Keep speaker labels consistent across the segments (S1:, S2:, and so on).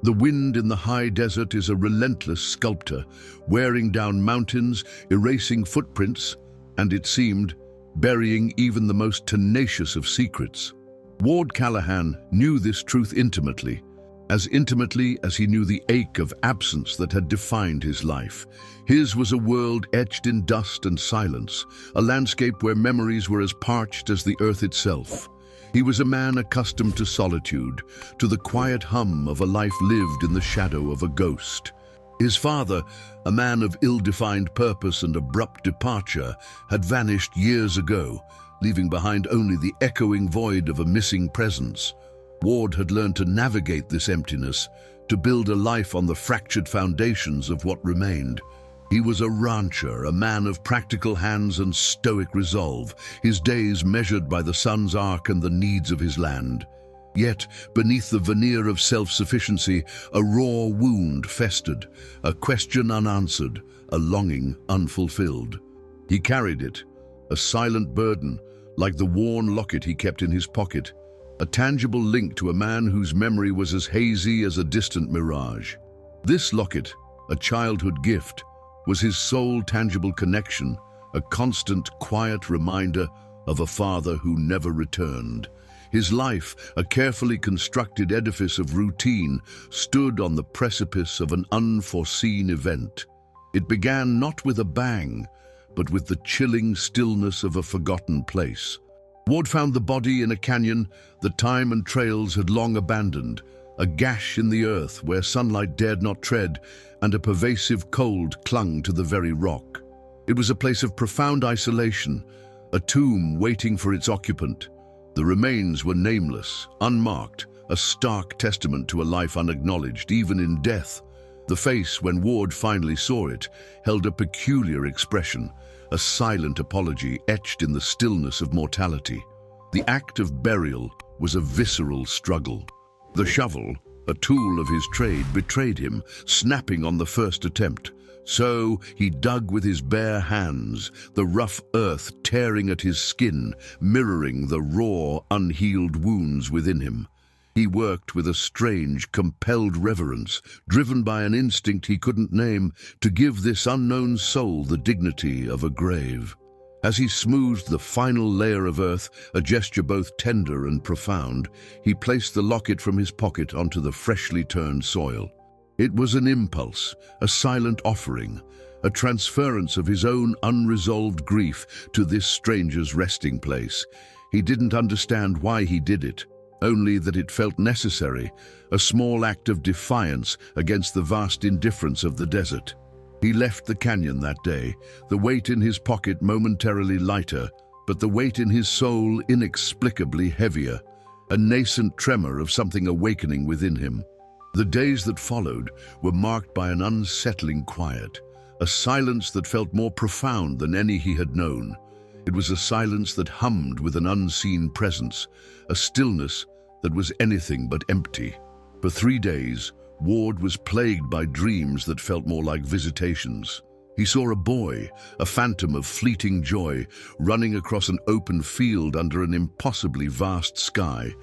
S1: The wind in the high desert is a relentless sculptor, wearing down mountains, erasing footprints, and it seemed, burying even the most tenacious of secrets. Ward Callahan knew this truth intimately as he knew the ache of absence that had defined his life. His was a world etched in dust and silence, a landscape where memories were as parched as the earth itself. He was a man accustomed to solitude, to the quiet hum of a life lived in the shadow of a ghost. His father, a man of ill-defined purpose and abrupt departure, had vanished years ago, leaving behind only the echoing void of a missing presence. Ward had learned to navigate this emptiness, to build a life on the fractured foundations of what remained. He was a rancher, a man of practical hands and stoic resolve, his days measured by the sun's arc and the needs of his land. Yet, beneath the veneer of self-sufficiency, a raw wound festered, a question unanswered, a longing unfulfilled. He carried it, a silent burden, like the worn locket he kept in his pocket, a tangible link to a man whose memory was as hazy as a distant mirage. This locket, a childhood gift, was his sole tangible connection, a constant, quiet reminder of a father who never returned. His life, a carefully constructed edifice of routine, stood on the precipice of an unforeseen event. It began not with a bang, but with the chilling stillness of a forgotten place. Ward found the body in a canyon that time and trails had long abandoned, a gash in the earth where sunlight dared not tread, and a pervasive cold clung to the very rock. It was a place of profound isolation, a tomb waiting for its occupant. The remains were nameless, unmarked, a stark testament to a life unacknowledged, even in death. The face, when Ward finally saw it, held a peculiar expression, a silent apology etched in the stillness of mortality. The act of burial was a visceral struggle. The shovel, a tool of his trade, betrayed him, snapping on the first attempt. So he dug with his bare hands, the rough earth tearing at his skin, mirroring the raw, unhealed wounds within him. He worked with a strange, compelled reverence, driven by an instinct he couldn't name, to give this unknown soul the dignity of a grave. As he smoothed the final layer of earth, a gesture both tender and profound, he placed the locket from his pocket onto the freshly turned soil. It was an impulse, a silent offering, a transference of his own unresolved grief to this stranger's resting place. He didn't understand why he did it, only that it felt necessary, a small act of defiance against the vast indifference of the desert. He left the canyon that day, the weight in his pocket momentarily lighter, but the weight in his soul inexplicably heavier, a nascent tremor of something awakening within him. The days that followed were marked by an unsettling quiet, a silence that felt more profound than any he had known. It was a silence that hummed with an unseen presence, a stillness that was anything but empty. For 3 days, Ward was plagued by dreams that felt more like visitations. He saw a boy, a phantom of fleeting joy, running across an open field under an impossibly vast sky.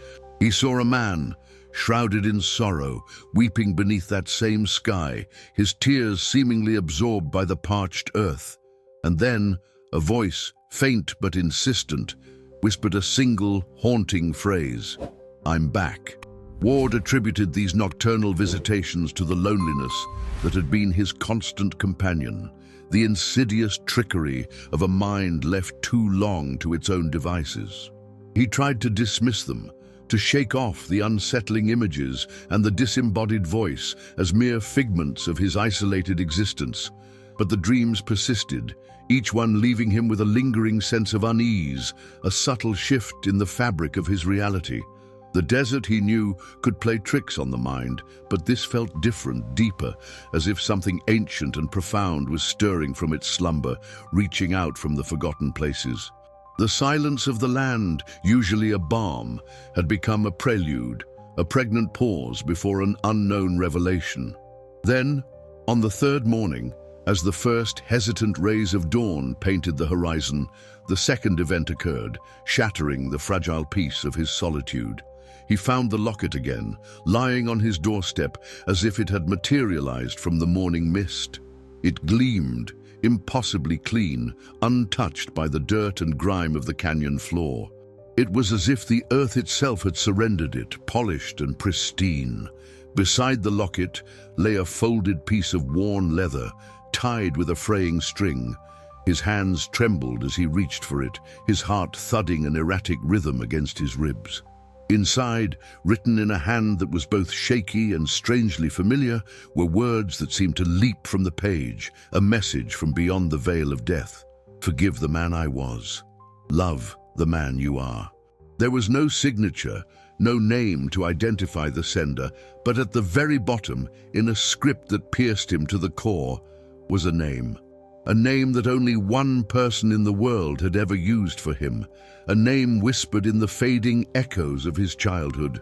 S1: He saw a man, shrouded in sorrow, weeping beneath that same sky, his tears seemingly absorbed by the parched earth. And then, a voice, faint but insistent, whispered a single, haunting phrase: "I'm back." Ward attributed these nocturnal visitations to the loneliness that had been his constant companion, the insidious trickery of a mind left too long to its own devices. He tried to dismiss them, to shake off the unsettling images and the disembodied voice as mere figments of his isolated existence. But the dreams persisted, each one leaving him with a lingering sense of unease, a subtle shift in the fabric of his reality. The desert, he knew, could play tricks on the mind, but this felt different, deeper, as if something ancient and profound was stirring from its slumber, reaching out from the forgotten places. The silence of the land, usually a balm, had become a prelude, a pregnant pause before an unknown revelation. Then, on the third morning, as the first hesitant rays of dawn painted the horizon, the second event occurred, shattering the fragile peace of his solitude. he found the locket again, lying on his doorstep as if it had materialized from the morning mist. It gleamed, impossibly clean, untouched by the dirt and grime of the canyon floor. It was as if the earth itself had surrendered it, polished and pristine. Beside the locket lay a folded piece of worn leather, tied with a fraying string. His hands trembled as he reached for it, his heart thudding an erratic rhythm against his ribs. Inside, written in a hand that was both shaky and strangely familiar, were words that seemed to leap from the page, a message from beyond the veil of death. Forgive the man I was. Love the man you are. There was no signature, no name to identify the sender, but at the very bottom, in a script that pierced him to the core, was a name that only one person in the world had ever used for him, a name whispered in the fading echoes of his childhood.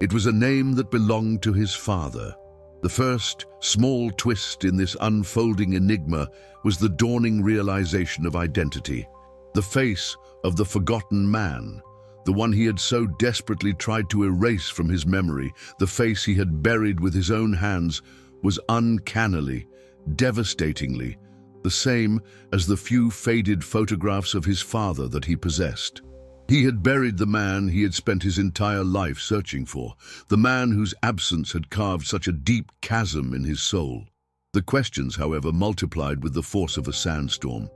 S1: It was a name that belonged to his father. The first small twist in this unfolding enigma was the dawning realization of identity. The face of the forgotten man, the one he had so desperately tried to erase from his memory, the face he had buried with his own hands, was uncannily, devastatingly, the same as the few faded photographs of his father that he possessed. He had buried the man he had spent his entire life searching for, the man whose absence had carved such a deep chasm in his soul. The questions, however, multiplied with the force of a sandstorm.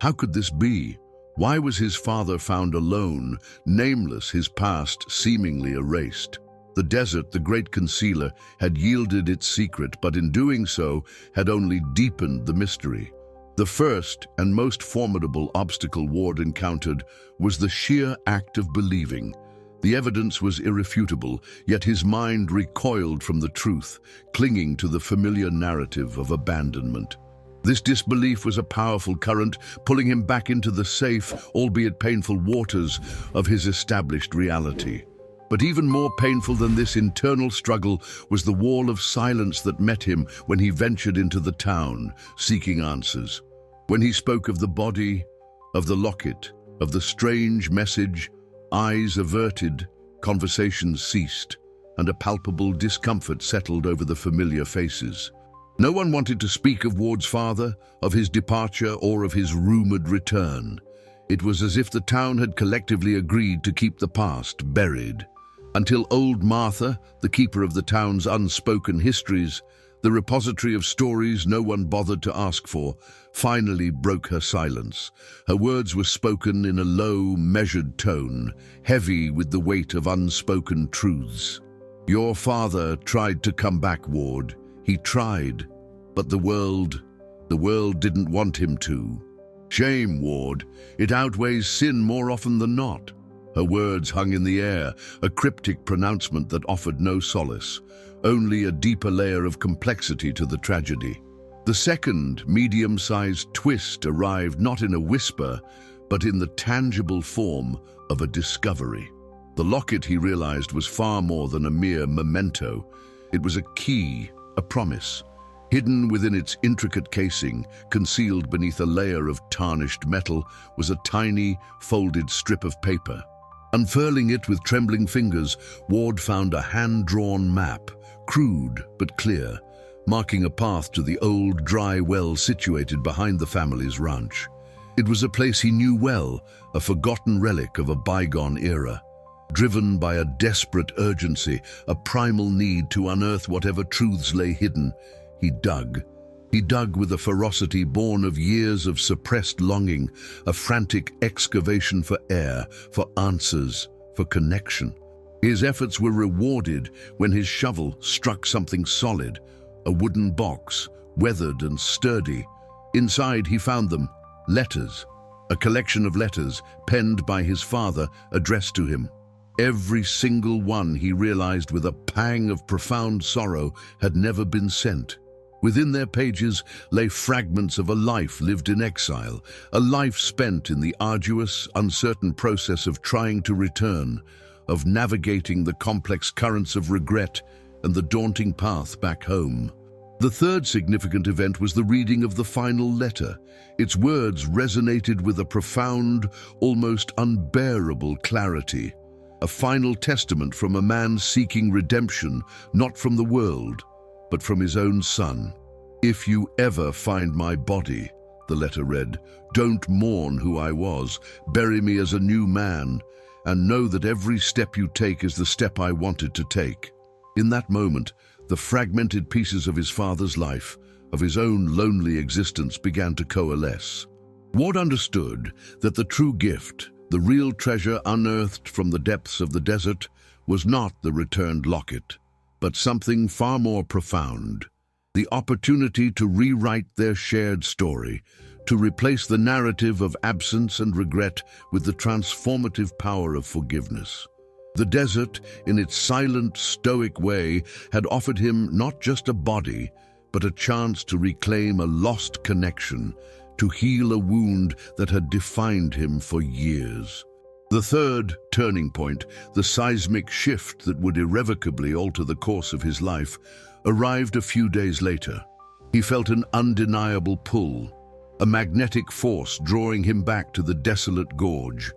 S1: How could this be? Why was his father found alone, nameless, his past seemingly erased? The desert, the great concealer, had yielded its secret, but in doing so had only deepened the mystery. The first and most formidable obstacle Ward encountered was the sheer act of believing. The evidence was irrefutable, yet his mind recoiled from the truth, clinging to the familiar narrative of abandonment. This disbelief was a powerful current, pulling him back into the safe, albeit painful waters of his established reality. But even more painful than this internal struggle was the wall of silence that met him when he ventured into the town, seeking answers. When he spoke of the body, of the locket, of the strange message, eyes averted, conversations ceased, and a palpable discomfort settled over the familiar faces. No one wanted to speak of Ward's father, of his departure, or of his rumored return. It was as if the town had collectively agreed to keep the past buried. Until old Martha, the keeper of the town's unspoken histories, the repository of stories no one bothered to ask for, finally broke her silence. Her words were spoken in a low, measured tone, heavy with the weight of unspoken truths. Your father tried to come back, Ward. He tried, but the world didn't want him to. Shame, Ward. It outweighs sin more often than not. Her words hung in the air, a cryptic pronouncement that offered no solace, only a deeper layer of complexity to the tragedy. The second, medium-sized twist arrived not in a whisper, but in the tangible form of a discovery. The locket, he realized, was far more than a mere memento. It was a key, a promise. Hidden within its intricate casing, concealed beneath a layer of tarnished metal, was a tiny, folded strip of paper. Unfurling it with trembling fingers, Ward found a hand-drawn map, crude but clear, marking a path to the old dry well situated behind the family's ranch. It was a place he knew well, a forgotten relic of a bygone era. Driven by a desperate urgency, a primal need to unearth whatever truths lay hidden, he dug. He dug with a ferocity born of years of suppressed longing, a frantic excavation for air, for answers, for connection. His efforts were rewarded when his shovel struck something solid, a wooden box, weathered and sturdy. Inside he found them, letters, a collection of letters penned by his father, addressed to him. Every single one, he realized with a pang of profound sorrow, had never been sent. Within their pages lay fragments of a life lived in exile, a life spent in the arduous, uncertain process of trying to return, of navigating the complex currents of regret and the daunting path back home. The third significant event was the reading of the final letter. Its words resonated with a profound, almost unbearable clarity. a final testament from a man seeking redemption, not from the world, but from his own son. "If you ever find my body," the letter read, "don't mourn who I was, bury me as a new man, and know that every step you take is the step I wanted to take." In that moment, the fragmented pieces of his father's life, of his own lonely existence, began to coalesce. Ward understood that the true gift, the real treasure unearthed from the depths of the desert, was not the returned locket, but something far more profound: the opportunity to rewrite their shared story, to replace the narrative of absence and regret with the transformative power of forgiveness. The desert, in its silent, stoic way, had offered him not just a body, but a chance to reclaim a lost connection, to heal a wound that had defined him for years. The third turning point, the seismic shift that would irrevocably alter the course of his life, arrived a few days later. He felt an undeniable pull, a magnetic force drawing him back to the desolate gorge,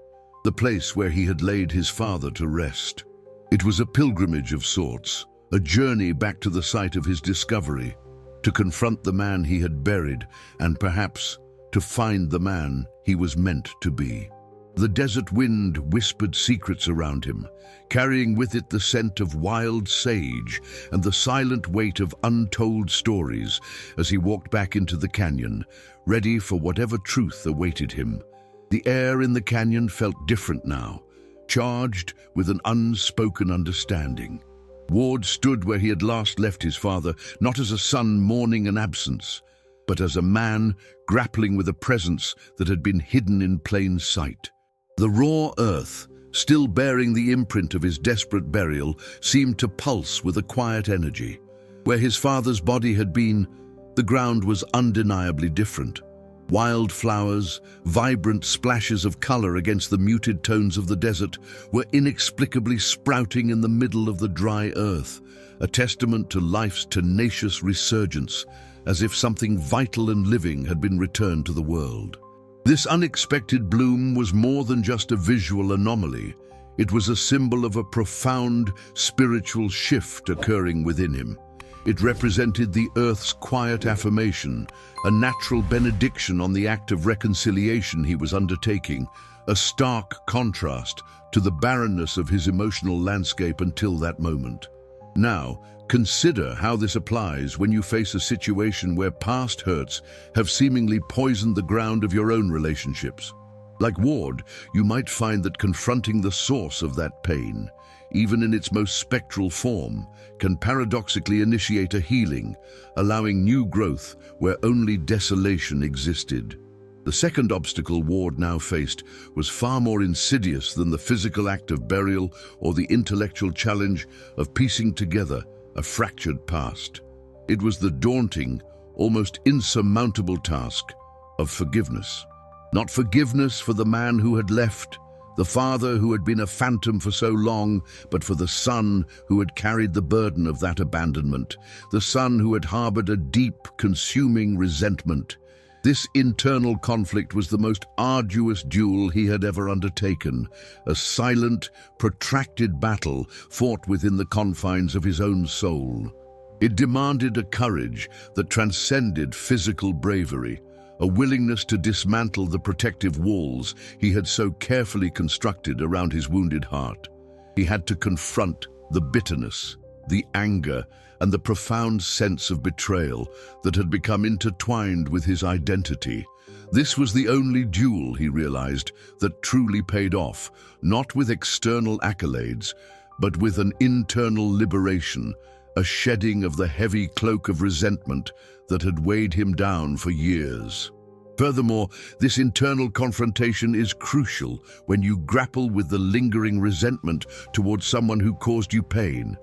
S1: the place where he had laid his father to rest. It was a pilgrimage of sorts, a journey back to the site of his discovery, to confront the man he had buried, and perhaps to find the man he was meant to be. The desert wind whispered secrets around him, carrying with it the scent of wild sage and the silent weight of untold stories as he walked back into the canyon, ready for whatever truth awaited him. The air in the canyon felt different now, charged with an unspoken understanding. Ward stood where he had last left his father, not as a son mourning an absence, but as a man grappling with a presence that had been hidden in plain sight. The raw earth, still bearing the imprint of his desperate burial, seemed to pulse with a quiet energy. Where his father's body had been, the ground was undeniably different. Wild flowers, vibrant splashes of color against the muted tones of the desert, were inexplicably sprouting in the middle of the dry earth, a testament to life's tenacious resurgence, as if something vital and living had been returned to the world. This unexpected bloom was more than just a visual anomaly. It was a symbol of a profound spiritual shift occurring within him. It represented the earth's quiet affirmation, a natural benediction on the act of reconciliation he was undertaking, a stark contrast to the barrenness of his emotional landscape until that moment. Now, consider how this applies when you face a situation where past hurts have seemingly poisoned the ground of your own relationships. Like Ward, you might find that confronting the source of that pain, even in its most spectral form, can paradoxically initiate a healing, allowing new growth where only desolation existed. The second obstacle Ward now faced was far more insidious than the physical act of burial or the intellectual challenge of piecing together a fractured past. It was the daunting, almost insurmountable task of forgiveness. Not forgiveness for the man who had left, the father who had been a phantom for so long, but for the son who had carried the burden of that abandonment, the son who had harbored a deep, consuming resentment. This internal conflict was the most arduous duel he had ever undertaken, a silent, protracted battle fought within the confines of his own soul. It demanded a courage that transcended physical bravery, a willingness to dismantle the protective walls he had so carefully constructed around his wounded heart. He had to confront the bitterness, the anger, and the profound sense of betrayal that had become intertwined with his identity. This was the only duel, he realized, that truly paid off, not with external accolades, but with an internal liberation, a shedding of the heavy cloak of resentment that had weighed him down for years. Furthermore, this internal confrontation is crucial when you grapple with the lingering resentment towards someone who caused you pain.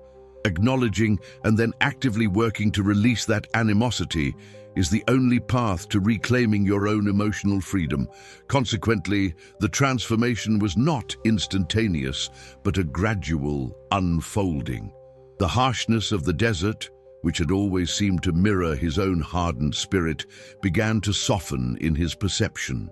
S1: Acknowledging and then actively working to release that animosity is the only path to reclaiming your own emotional freedom. Consequently, the transformation was not instantaneous, but a gradual unfolding. The harshness of the desert, which had always seemed to mirror his own hardened spirit, began to soften in his perception.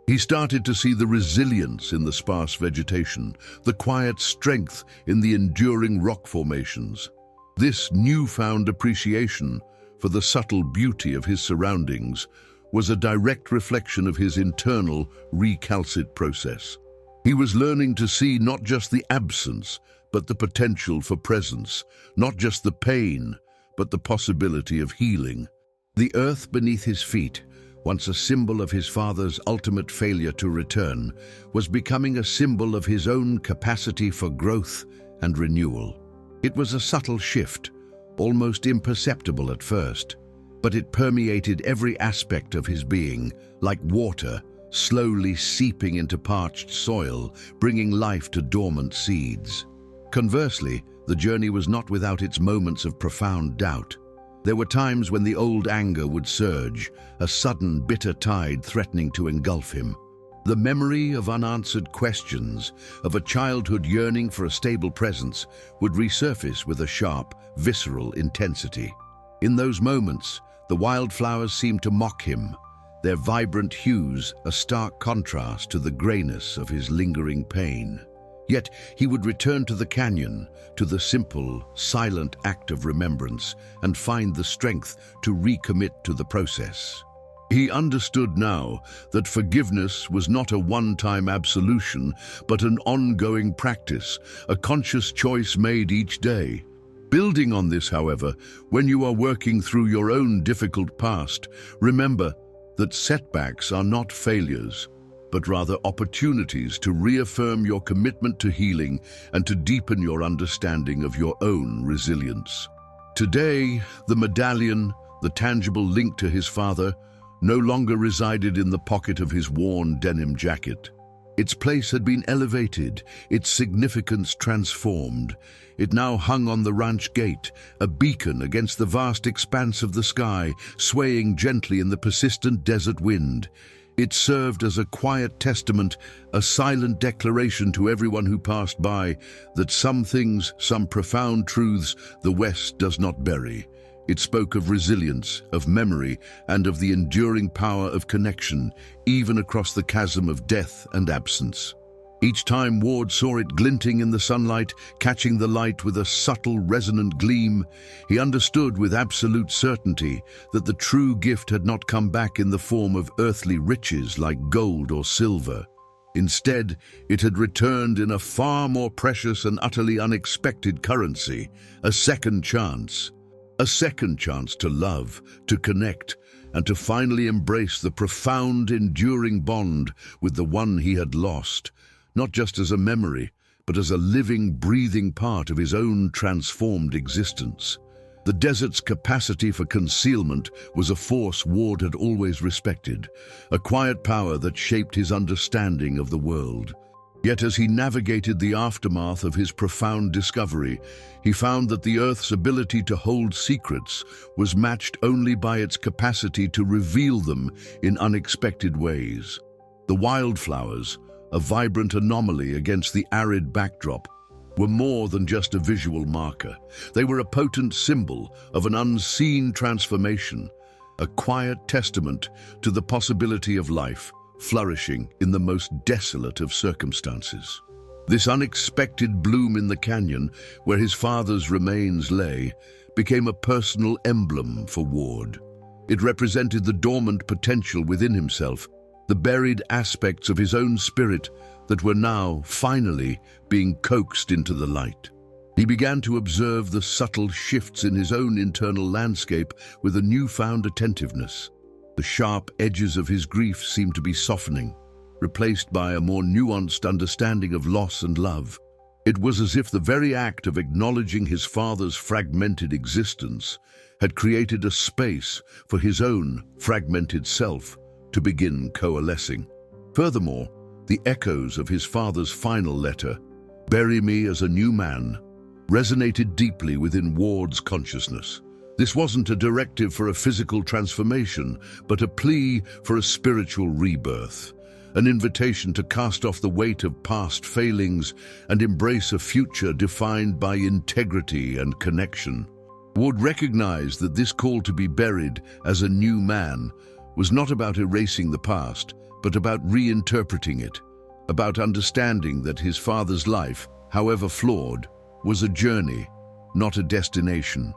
S1: He started to see the resilience in the sparse vegetation, the quiet strength in the enduring rock formations. This newfound appreciation for the subtle beauty of his surroundings was a direct reflection of his internal recalcit process. He was learning to see not just the absence, but the potential for presence, not just the pain, but the possibility of healing. The earth beneath his feet, once a symbol of his father's ultimate failure to return, was becoming a symbol of his own capacity for growth and renewal. It was a subtle shift, almost imperceptible at first, but it permeated every aspect of his being, like water, slowly seeping into parched soil, bringing life to dormant seeds. Conversely, the journey was not without its moments of profound doubt. There were times when the old anger would surge, a sudden bitter tide threatening to engulf him. The memory of unanswered questions, of a childhood yearning for a stable presence, would resurface with a sharp, visceral intensity. In those moments, the wildflowers seemed to mock him, their vibrant hues a stark contrast to the grayness of his lingering pain. Yet he would return to the canyon, to the simple, silent act of remembrance, and find the strength to recommit to the process. He understood now that forgiveness was not a one-time absolution, but an ongoing practice, a conscious choice made each day. Building on this, however, when you are working through your own difficult past, remember that setbacks are not failures, but rather opportunities to reaffirm your commitment to healing and to deepen your understanding of your own resilience. Today, the medallion, the tangible link to his father, no longer resided in the pocket of his worn denim jacket. Its place had been elevated, its significance transformed. It now hung on the ranch gate, a beacon against the vast expanse of the sky, swaying gently in the persistent desert wind. It served as a quiet testament, a silent declaration to everyone who passed by, that some things, some profound truths, the West does not bury. It spoke of resilience, of memory, and of the enduring power of connection, even across the chasm of death and absence. Each time Ward saw it glinting in the sunlight, catching the light with a subtle, resonant gleam, he understood with absolute certainty that the true gift had not come back in the form of earthly riches like gold or silver. Instead, it had returned in a far more precious and utterly unexpected currency, a second chance. A second chance to love, to connect, and to finally embrace the profound, enduring bond with the one he had lost, not just as a memory, but as a living, breathing part of his own transformed existence. The desert's capacity for concealment was a force Ward had always respected, a quiet power that shaped his understanding of the world. Yet as he navigated the aftermath of his profound discovery, he found that the Earth's ability to hold secrets was matched only by its capacity to reveal them in unexpected ways. The wildflowers, a vibrant anomaly against the arid backdrop, were more than just a visual marker. They were a potent symbol of an unseen transformation, a quiet testament to the possibility of life flourishing in the most desolate of circumstances. This unexpected bloom in the canyon, where his father's remains lay, became a personal emblem for Ward. It represented the dormant potential within himself, the buried aspects of his own spirit that were now, finally, being coaxed into the light. He began to observe the subtle shifts in his own internal landscape with a newfound attentiveness. The sharp edges of his grief seemed to be softening, replaced by a more nuanced understanding of loss and love. It was as if the very act of acknowledging his father's fragmented existence had created a space for his own fragmented self to begin coalescing. Furthermore, the echoes of his father's final letter, "Bury me as a new man," resonated deeply within Ward's consciousness. This wasn't a directive for a physical transformation, but a plea for a spiritual rebirth, an invitation to cast off the weight of past failings and embrace a future defined by integrity and connection. Ward recognized that this call to be buried as a new man was not about erasing the past, but about reinterpreting it, about understanding that his father's life, however flawed, was a journey, not a destination.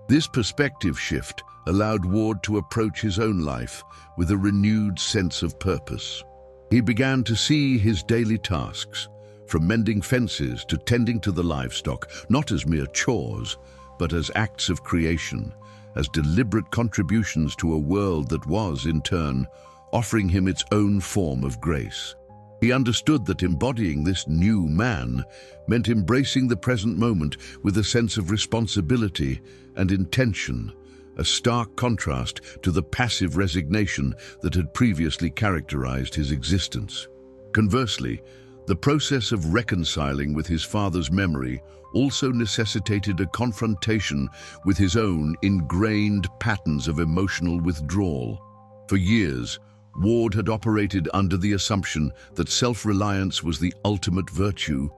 S1: This perspective shift allowed Ward to approach his own life with a renewed sense of purpose. He began to see his daily tasks, from mending fences to tending to the livestock, not as mere chores, but as acts of creation, as deliberate contributions to a world that was, in turn, offering him its own form of grace. He understood that embodying this new man meant embracing the present moment with a sense of responsibility and intention, a stark contrast to the passive resignation that had previously characterized his existence. Conversely, the process of reconciling with his father's memory also necessitated a confrontation with his own ingrained patterns of emotional withdrawal. For years, Ward had operated under the assumption that self-reliance was the ultimate virtue,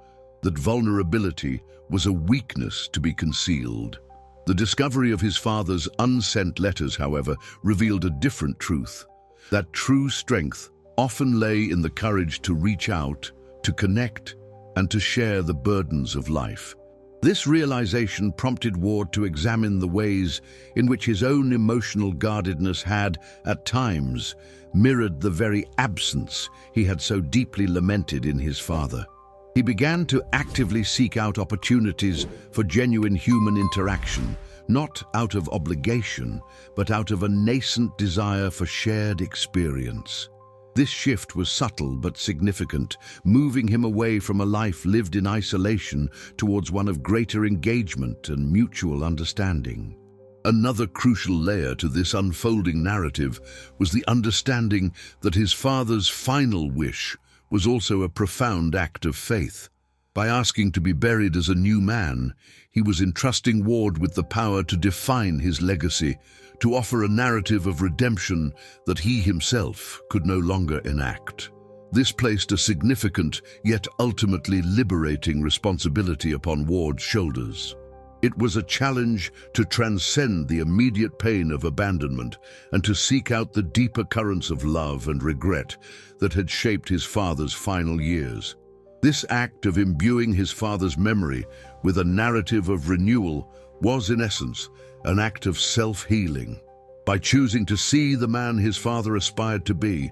S1: that vulnerability was a weakness to be concealed. The discovery of his father's unsent letters, however, revealed a different truth. That true strength often lay in the courage to reach out, to connect, and to share the burdens of life. This realization prompted Ward to examine the ways in which his own emotional guardedness had, at times, mirrored the very absence he had so deeply lamented in his father. He began to actively seek out opportunities for genuine human interaction, not out of obligation, but out of a nascent desire for shared experience. This shift was subtle but significant, moving him away from a life lived in isolation towards one of greater engagement and mutual understanding. Another crucial layer to this unfolding narrative was the understanding that his father's final wish was also a profound act of faith. By asking to be buried as a new man, he was entrusting Ward with the power to define his legacy, to offer a narrative of redemption that he himself could no longer enact. This placed a significant, yet ultimately liberating responsibility upon Ward's shoulders. It was a challenge to transcend the immediate pain of abandonment and to seek out the deeper currents of love and regret that had shaped his father's final years. This act of imbuing his father's memory with a narrative of renewal was, in essence, an act of self-healing. By choosing to see the man his father aspired to be,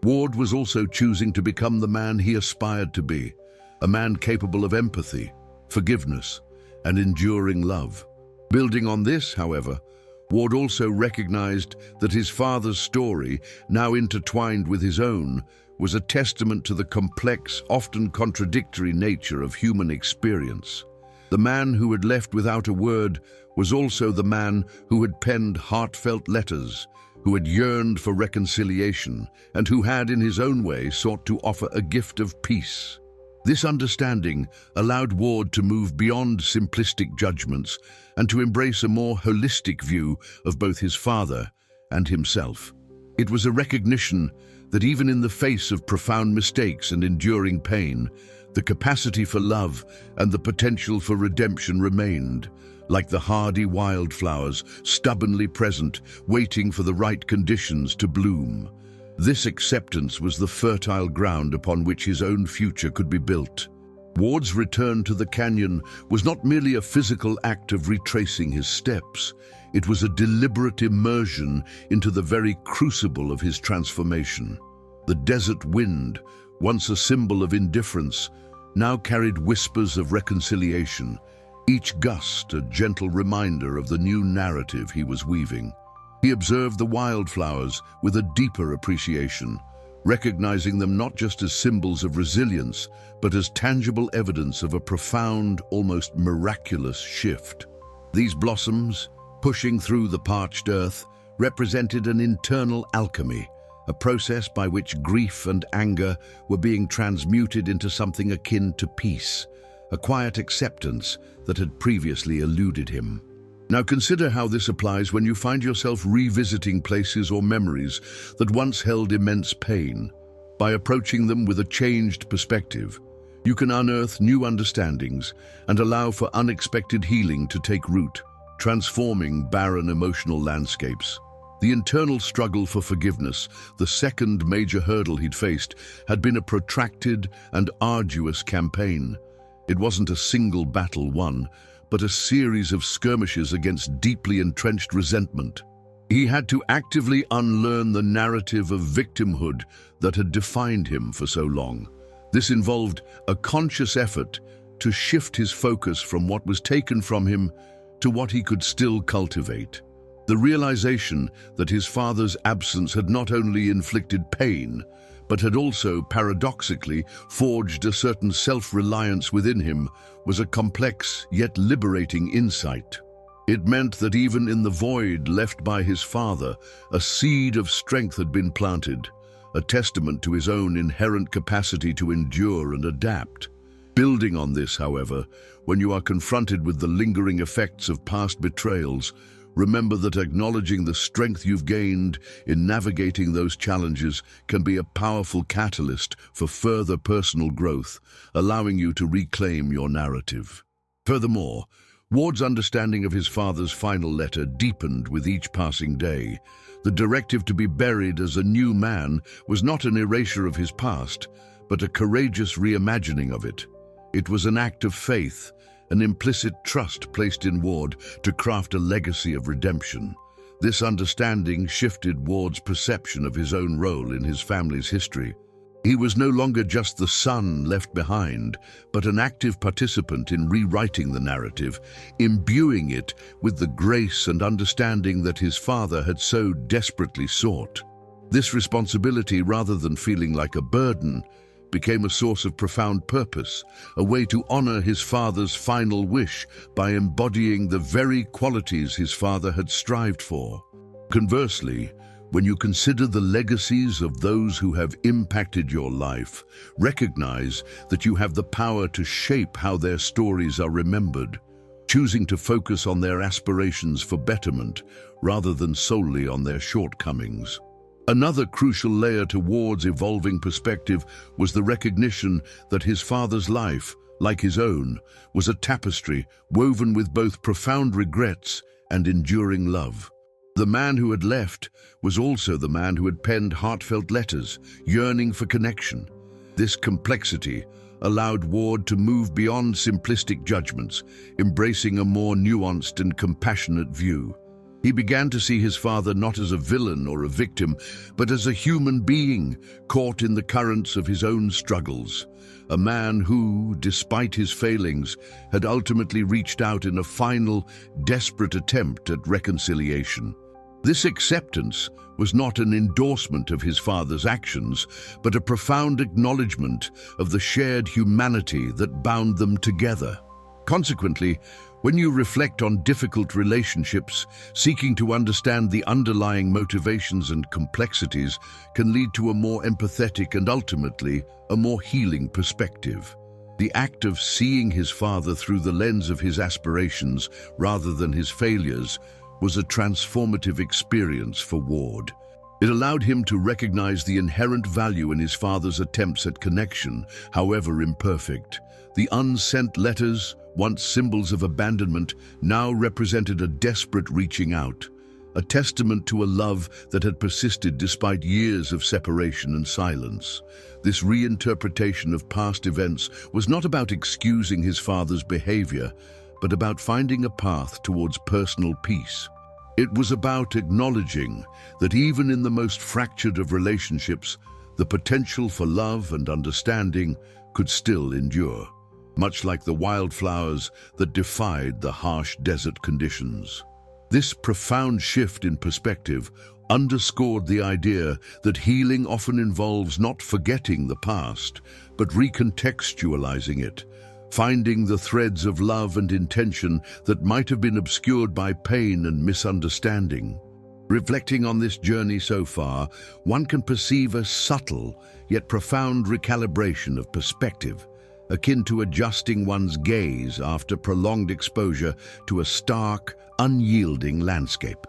S1: Ward was also choosing to become the man he aspired to be, a man capable of empathy, forgiveness, and enduring love. Building on this, however, Ward also recognized that his father's story, now intertwined with his own, was a testament to the complex, often contradictory nature of human experience. The man who had left without a word was also the man who had penned heartfelt letters, who had yearned for reconciliation, and who had, in his own way, sought to offer a gift of peace. This understanding allowed Ward to move beyond simplistic judgments and to embrace a more holistic view of both his father and himself. It was a recognition that even in the face of profound mistakes and enduring pain, the capacity for love and the potential for redemption remained, like the hardy wildflowers, stubbornly present, waiting for the right conditions to bloom. This acceptance was the fertile ground upon which his own future could be built. Ward's return to the canyon was not merely a physical act of retracing his steps. It was a deliberate immersion into the very crucible of his transformation. The desert wind, once a symbol of indifference, now carried whispers of reconciliation, each gust a gentle reminder of the new narrative he was weaving. He observed the wildflowers with a deeper appreciation, recognizing them not just as symbols of resilience, but as tangible evidence of a profound, almost miraculous shift. These blossoms, pushing through the parched earth, represented an internal alchemy, a process by which grief and anger were being transmuted into something akin to peace, a quiet acceptance that had previously eluded him. Now consider how this applies when you find yourself revisiting places or memories that once held immense pain. By approaching them with a changed perspective, you can unearth new understandings and allow for unexpected healing to take root, transforming barren emotional landscapes. The internal struggle for forgiveness, the second major hurdle he'd faced, had been a protracted and arduous campaign. It wasn't a single battle won, but a series of skirmishes against deeply entrenched resentment. He had to actively unlearn the narrative of victimhood that had defined him for so long. This involved a conscious effort to shift his focus from what was taken from him to what he could still cultivate. The realization that his father's absence had not only inflicted pain, but had also, paradoxically, forged a certain self-reliance within him was a complex yet liberating insight. It meant that even in the void left by his father, a seed of strength had been planted, a testament to his own inherent capacity to endure and adapt. Building on this, however, when you are confronted with the lingering effects of past betrayals, remember that acknowledging the strength you've gained in navigating those challenges can be a powerful catalyst for further personal growth, allowing you to reclaim your narrative. Furthermore, Ward's understanding of his father's final letter deepened with each passing day. The directive to be buried as a new man was not an erasure of his past, but a courageous reimagining of it. It was an act of faith, an implicit trust placed in Ward to craft a legacy of redemption. This understanding shifted Ward's perception of his own role in his family's history. He was no longer just the son left behind, but an active participant in rewriting the narrative, imbuing it with the grace and understanding that his father had so desperately sought. This responsibility, rather than feeling like a burden, became a source of profound purpose, a way to honor his father's final wish by embodying the very qualities his father had strived for. Conversely, when you consider the legacies of those who have impacted your life, recognize that you have the power to shape how their stories are remembered, choosing to focus on their aspirations for betterment rather than solely on their shortcomings. Another crucial layer to Ward's evolving perspective was the recognition that his father's life, like his own, was a tapestry woven with both profound regrets and enduring love. The man who had left was also the man who had penned heartfelt letters, yearning for connection. This complexity allowed Ward to move beyond simplistic judgments, embracing a more nuanced and compassionate view. He began to see his father not as a villain or a victim, but as a human being caught in the currents of his own struggles. A man who, despite his failings, had ultimately reached out in a final, desperate attempt at reconciliation. This acceptance was not an endorsement of his father's actions, but a profound acknowledgement of the shared humanity that bound them together. Consequently, when you reflect on difficult relationships, seeking to understand the underlying motivations and complexities can lead to a more empathetic and ultimately a more healing perspective. The act of seeing his father through the lens of his aspirations rather than his failures was a transformative experience for Ward. It allowed him to recognize the inherent value in his father's attempts at connection, however imperfect. The unsent letters, once symbols of abandonment, now represented a desperate reaching out, a testament to a love that had persisted despite years of separation and silence. This reinterpretation of past events was not about excusing his father's behavior, but about finding a path towards personal peace. It was about acknowledging that even in the most fractured of relationships, the potential for love and understanding could still endure, much like the wildflowers that defied the harsh desert conditions. This profound shift in perspective underscored the idea that healing often involves not forgetting the past, but recontextualizing it, finding the threads of love and intention that might have been obscured by pain and misunderstanding. Reflecting on this journey so far, one can perceive a subtle yet profound recalibration of perspective, akin to adjusting one's gaze after prolonged exposure to a stark, unyielding landscape.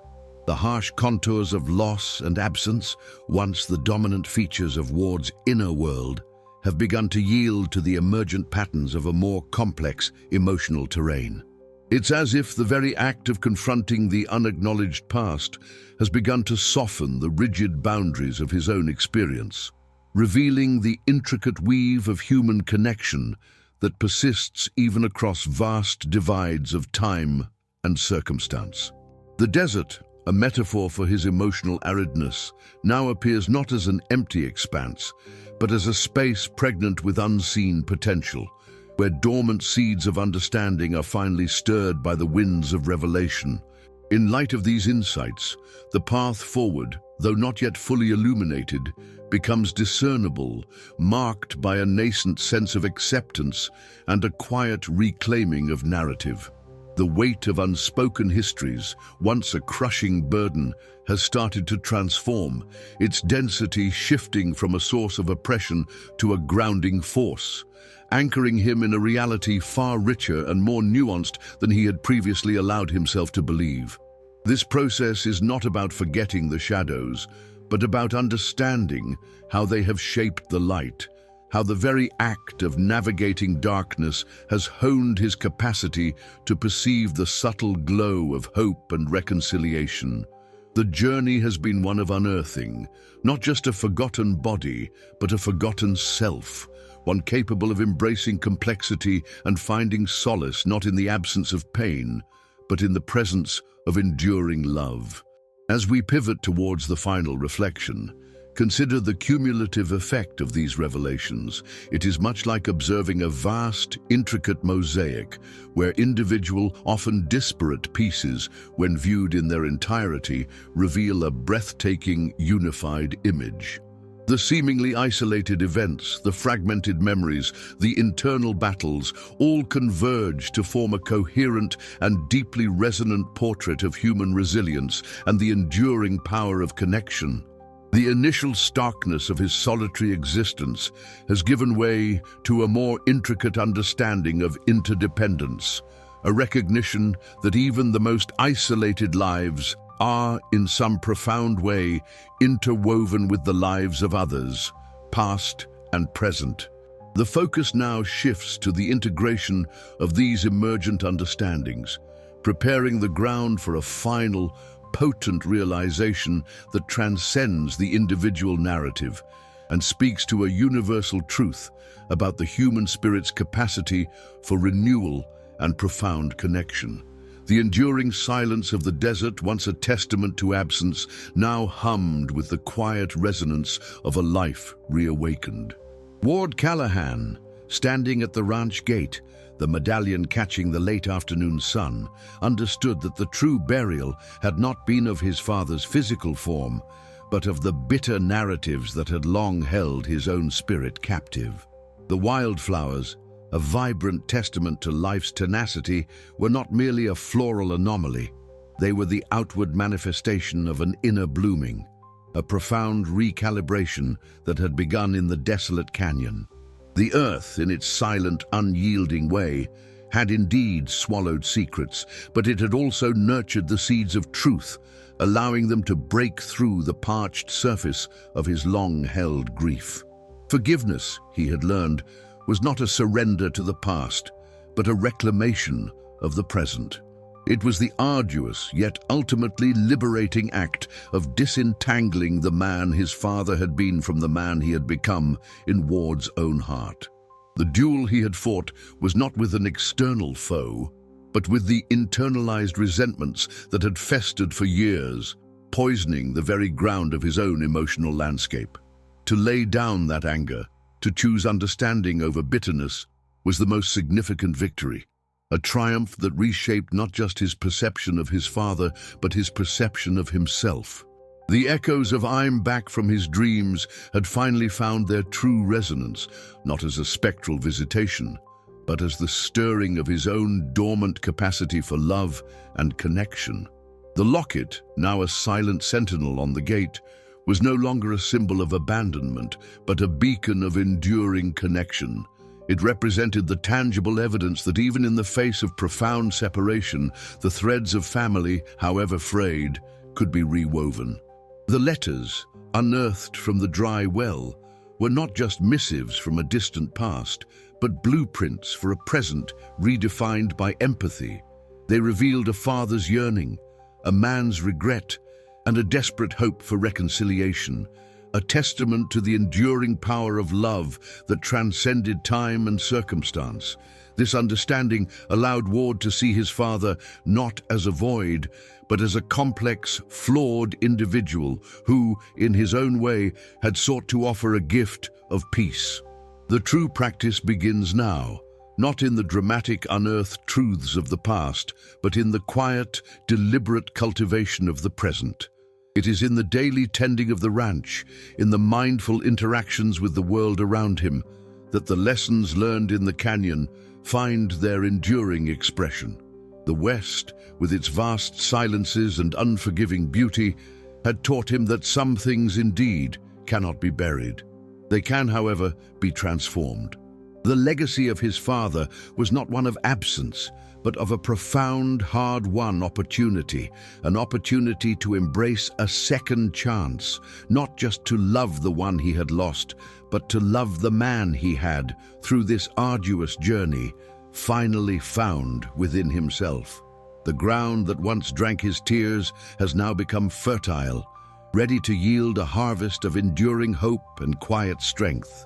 S1: The harsh contours of loss and absence, once the dominant features of Ward's inner world, have begun to yield to the emergent patterns of a more complex emotional terrain. It's as if the very act of confronting the unacknowledged past has begun to soften the rigid boundaries of his own experience, revealing the intricate weave of human connection that persists even across vast divides of time and circumstance. The desert, a metaphor for his emotional aridness, now appears not as an empty expanse, but as a space pregnant with unseen potential, where dormant seeds of understanding are finally stirred by the winds of revelation. In light of these insights, the path forward, though not yet fully illuminated, becomes discernible, marked by a nascent sense of acceptance and a quiet reclaiming of narrative. The weight of unspoken histories, once a crushing burden, has started to transform, its density shifting from a source of oppression to a grounding force, anchoring him in a reality far richer and more nuanced than he had previously allowed himself to believe. This process is not about forgetting the shadows, but about understanding how they have shaped the light, how the very act of navigating darkness has honed his capacity to perceive the subtle glow of hope and reconciliation. The journey has been one of unearthing, not just a forgotten body, but a forgotten self, one capable of embracing complexity and finding solace not in the absence of pain, but in the presence of enduring love. As we pivot towards the final reflection, consider the cumulative effect of these revelations. It is much like observing a vast, intricate mosaic where individual, often disparate pieces, when viewed in their entirety, reveal a breathtaking, unified image. The seemingly isolated events, the fragmented memories, the internal battles, all converge to form a coherent and deeply resonant portrait of human resilience and the enduring power of connection. The initial starkness of his solitary existence has given way to a more intricate understanding of interdependence, a recognition that even the most isolated lives are, in some profound way, interwoven with the lives of others, past and present. The focus now shifts to the integration of these emergent understandings, preparing the ground for a final, potent realization that transcends the individual narrative and speaks to a universal truth about the human spirit's capacity for renewal and profound connection. The enduring silence of the desert, once a testament to absence, now hummed with the quiet resonance of a life reawakened. Ward Callahan, standing at the ranch gate, the medallion catching the late afternoon sun, understood that the true burial had not been of his father's physical form, but of the bitter narratives that had long held his own spirit captive. The wildflowers, a vibrant testament to life's tenacity, were not merely a floral anomaly. They were the outward manifestation of an inner blooming, a profound recalibration that had begun in the desolate canyon. The earth, in its silent, unyielding way, had indeed swallowed secrets, but it had also nurtured the seeds of truth, allowing them to break through the parched surface of his long-held grief. Forgiveness, he had learned, was not a surrender to the past, but a reclamation of the present. It was the arduous, yet ultimately liberating act of disentangling the man his father had been from the man he had become in Ward's own heart. The duel he had fought was not with an external foe, but with the internalized resentments that had festered for years, poisoning the very ground of his own emotional landscape. To lay down that anger, to choose understanding over bitterness, was the most significant victory, a triumph that reshaped not just his perception of his father, but his perception of himself. The echoes of "I'm back from his dreams" had finally found their true resonance, not as a spectral visitation, but as the stirring of his own dormant capacity for love and connection. The locket, now a silent sentinel on the gate, was no longer a symbol of abandonment, but a beacon of enduring connection. It represented the tangible evidence that even in the face of profound separation, the threads of family, however frayed, could be rewoven. The letters, unearthed from the dry well, were not just missives from a distant past, but blueprints for a present redefined by empathy. They revealed a father's yearning, a man's regret, and a desperate hope for reconciliation, a testament to the enduring power of love that transcended time and circumstance. This understanding allowed Ward to see his father not as a void, but as a complex, flawed individual who, in his own way, had sought to offer a gift of peace. The true practice begins now, not in the dramatic unearthed truths of the past, but in the quiet, deliberate cultivation of the present. It is in the daily tending of the ranch, in the mindful interactions with the world around him, that the lessons learned in the canyon find their enduring expression. The West, with its vast silences and unforgiving beauty, had taught him that some things indeed cannot be buried. They can, however, be transformed. The legacy of his father was not one of absence, but of a profound, hard-won opportunity, an opportunity to embrace a second chance, not just to love the one he had lost, but to love the man he had, through this arduous journey, finally found within himself. The ground that once drank his tears has now become fertile, ready to yield a harvest of enduring hope and quiet strength.